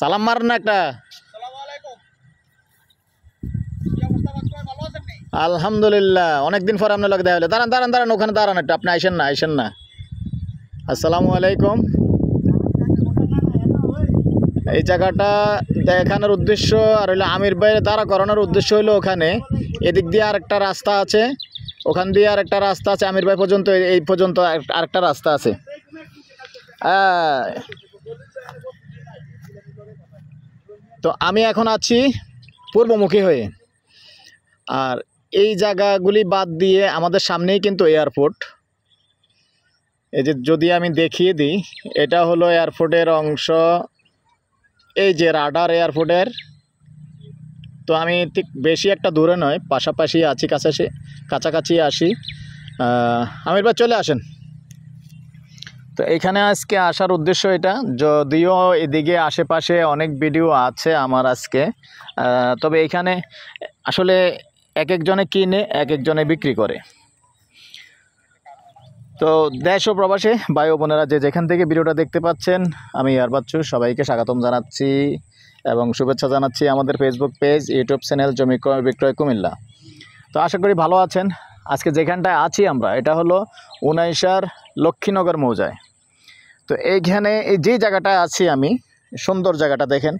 সালাম মারেন না একটা। আলহামদুলিল্লাহ, অনেকদিন পর আপনার লোক দেখা হলো। দাঁড়ান দাঁড়ান দাঁড়ান, ওখানে দাঁড়ান একটু, আপনি আইসেন না আইসেন না। আসসালামু আলাইকুম। এই জায়গাটা দেখানোর উদ্দেশ্য আর হইলো আমির ভাইয়ের দাঁড়া করানোর উদ্দেশ্য হইলো ওখানে এদিক দিয়ে আরেকটা রাস্তা আছে, ওখান দিয়ে আরেকটা রাস্তা আছে, আমির ভাই পর্যন্ত এই পর্যন্ত আরেকটা রাস্তা আছে। তো আমি এখন আছি পূর্বমুখী হয়ে। আর এই জায়গাগুলি বাদ দিয়ে আমাদের সামনেই কিন্তু এয়ারপোর্ট। এই যে যদি আমি দেখিয়ে দিই, এটা হলো এয়ারপোর্টের অংশ, এই যে রাডার এয়ারপোর্টের। তো আমি ঠিক বেশি একটা দূরে নয়, পাশাপাশি আছি, কাছাকাছি আসি। আমির ভাই চলে আসেন। তো এখানে আজকে আসার উদ্দেশ্য এটা, যদিও এদিকে আশেপাশে অনেক ভিডিও আছে আমার আজকে, তবে এখানে আসলে এক একজনে কিনে এক একজনে বিক্রি করে। তো দেশ ও প্রবাসে ভাই ও বোনেরা যে যেখান থেকে ভিডিওটা দেখতে পাচ্ছেন, আমি ইয়ার বাচ্চু সবাইকে স্বাগতম জানাচ্ছি এবং শুভেচ্ছা জানাচ্ছি আমাদের ফেসবুক পেজ, ইউটিউব চ্যানেল জমি ক্রয় বিক্রয় কুমিল্লা। তো আশা করি ভালো আছেন। আজকে যেখানটায় আছি আমরা, এটা হলো উনাইশার লক্ষ্মীনগর মৌজায়। তো এইখানে এই যে জায়গাটায় আছি আমি, সুন্দর জায়গাটা দেখেন,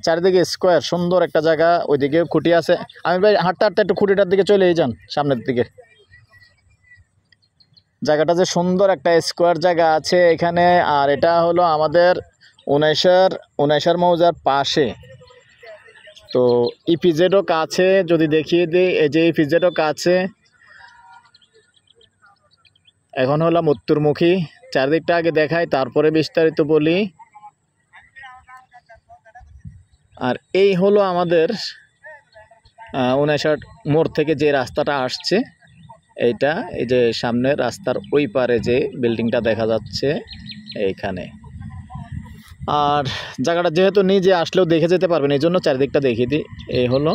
চারিদিকে স্কোয়ার, সুন্দর একটা জায়গা। ওইদিকে খুঁটি আছে। আমি ভাই হাঁটতে হাঁটতে একটু খুঁটিটার দিকে চলেই যান, সামনের দিকে। জায়গাটা যে সুন্দর একটা স্কোয়ার জায়গা আছে এখানে। আর এটা হলো আমাদের উনাইশার মৌজার পাশে। তো ইপিজেডও কাছে, যদি দেখিয়ে দিই, এই যে ইপিজেডও কাছে। এখন হলাম উত্তরমুখী, চারদিকটা আগে দেখাই তারপরে বিস্তারিত বলি। আর এই হলো আমাদের উনাইশার মোড় থেকে যে রাস্তাটা আসছে, এইটা এই যে সামনে রাস্তার ওই পারে যে বিল্ডিংটা দেখা যাচ্ছে এইখানে। আর জায়গাটা যেহেতু নিজে আসলেও দেখে যেতে পারবেন, এই জন্য চারিদিকটা দেখিয়ে দিই। এই হলো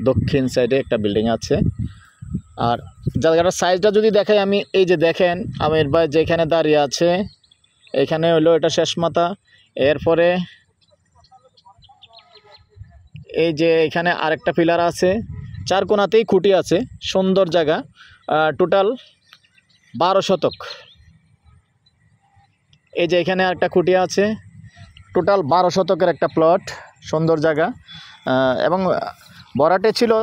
দক্ষিণ সাইডে একটা বিল্ডিং আছে। আর জায়গাটার সাইজটা যদি দেখাই আমি, এই যে দেখেন আমির ভাই যেখানে দাঁড়িয়ে আছে, এখানে হলো এটা শেষ মাথা। এরপরে এই যে এখানে আরেকটা পিলার আছে, চার কোণাতেই খুঁটি আছে, সুন্দর জায়গা। টোটাল 12 শতক। এই যে এখানে একটা খুঁটি আছে, টোটাল 12 শতকের একটা প্লট, সুন্দর জায়গা। এবং বরাটে ছিল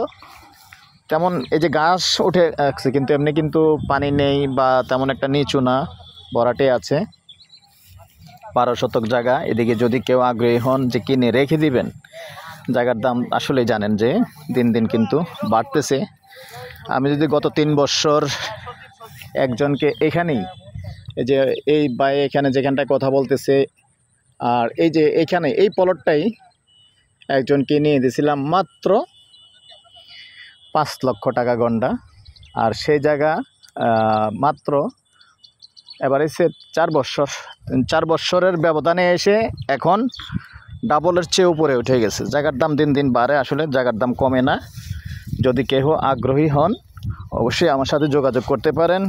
তেমন, এই যে গাছ উঠে আসছে, কিন্তু এমনি কিন্তু পানি নেই বা তেমন একটা নিচু না, বরাটে আছে। 12 শতক জায়গা। এদিকে যদি কেউ আগ্রহী হন যে কিনে রেখে দিবেন, জায়গার দাম আসলেই জানেন যে দিন দিন কিন্তু বাড়তেছে। আমি যদি গত 3 বছর একজনকে এখানেই, এই যে এই ভাই এখানে যেখানটায় কথা বলতেছে, আর এই যে এখানে এই প্লটটাই একজনকে নিয়ে দিয়েছিলাম মাত্র 5 লক্ষ টাকা গন্ডা। আর সেই জায়গা মাত্র এবারে সে 4 বছরের ব্যবধানে এসে এখন ডাবলের চেয়ে উপরে উঠে গেছে। জায়গার দাম দিন দিন বাড়ে, আসলে জায়গার দাম কমে না। যদি কেউ আগ্রহী হন অবশ্যই আমার সাথে যোগাযোগ করতে পারেন।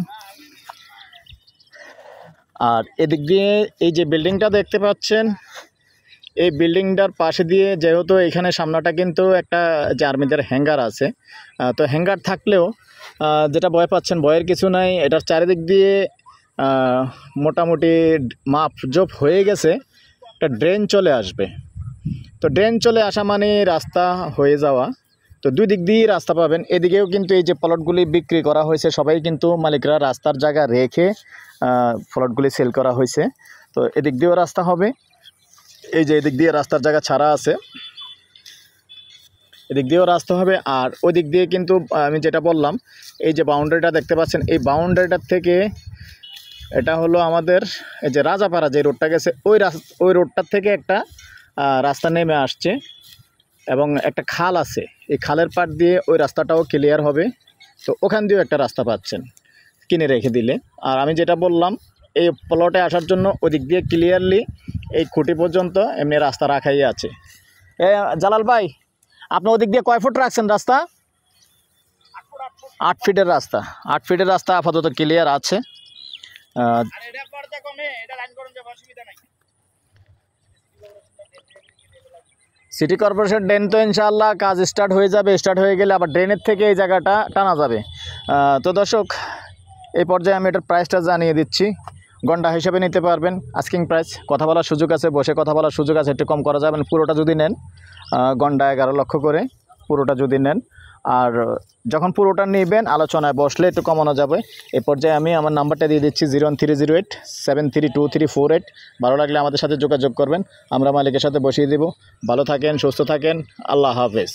আর এদিক দিয়ে এই যে বিল্ডিংটা দেখতে পাচ্ছেন, এই বিল্ডিংটার পাশে দিয়ে, যেহেতু এখানে সামনাটা কিন্তু একটা যে আর্মিদের হ্যাঙ্গার আছে, তো হ্যাঙ্গার থাকলেও যেটা ভয় পাচ্ছেন, ভয়ের কিছু নাই। এটার চারিদিক দিয়ে মোটামুটি মাপজোপ হয়ে গেছে, একটা ড্রেন চলে আসবে। তো ড্রেন চলে আসা মানে রাস্তা হয়ে যাওয়া। তো দুই দিক দিয়েই রাস্তা পাবেন। এদিকেও কিন্তু এই যে প্লটগুলি বিক্রি করা হয়েছে, সবাই কিন্তু মালিকরা রাস্তার জায়গা রেখে প্লটগুলি সেল করা হয়েছে। তো এদিক দিয়েও রাস্তা হবে। এই যে এদিক দিয়ে রাস্তার জায়গা ছাড়া আছে, এদিক দিয়েও রাস্তা হবে। আর ওই দিক দিয়ে কিন্তু আমি যেটা বললাম, এই যে বাউন্ডারিটা দেখতে পাচ্ছেন, এই বাউন্ডারিটার থেকে এটা হলো আমাদের এই যে রাজাপাড়া যে রোডটা গেছে, ওই রোডটার থেকে একটা রাস্তা নেমে আসছে এবং একটা খাল আছে। এই খালের পাড় দিয়ে ওই রাস্তাটাও ক্লিয়ার হবে। তো ওখান দিয়েও একটা রাস্তা পাচ্ছেন কিনে রেখে দিলে। আর আমি যেটা বললাম, এই প্লটে আসার জন্য ওদিক দিয়ে ক্লিয়ারলি এই খুঁটি পর্যন্ত এমনি রাস্তা রাখাই আছে। জালাল ভাই, আপনি ওদিক দিয়ে কয় ফুট রাখছেন রাস্তা? 8 ফিটের রাস্তা। 8 ফিটের রাস্তা আপাতত ক্লিয়ার আছে। সিটি কর্পোরেশন ড্রেন তো ইনশাআল্লাহ কাজ স্টার্ট হয়ে যাবে, স্টার্ট হয়ে গেলে আবার ড্রেনের থেকে এই জায়গাটা টানা যাবে। তো দর্শক, এই পর্যায়ে আমি এটার প্রাইসটা জানিয়ে দিচ্ছি। গন্ডা হিসেবে নিতে পারবেন, আস্কিং প্রাইস, কথা বলার সুযোগ আছে, বসে কথা বলার সুযোগ আছে, একটু কম করা যাবে পুরোটা যদি নেন। গন্ডা 11 লক্ষ করে পুরোটা যদি নেন, আর যখন পুরোটা নেবেন আলোচনায় বসলে একটু কমানো যাবে। এই পর্যায়ে আমি আমার নাম্বারটা দিয়ে দিচ্ছি 01308 732348। ভালো লাগলে আমাদের সাথে যোগাযোগ করবেন, আমরা মালিকের সাথে বসিয়ে দেব। ভালো থাকেন, সুস্থ থাকেন, আল্লাহ হাফেজ।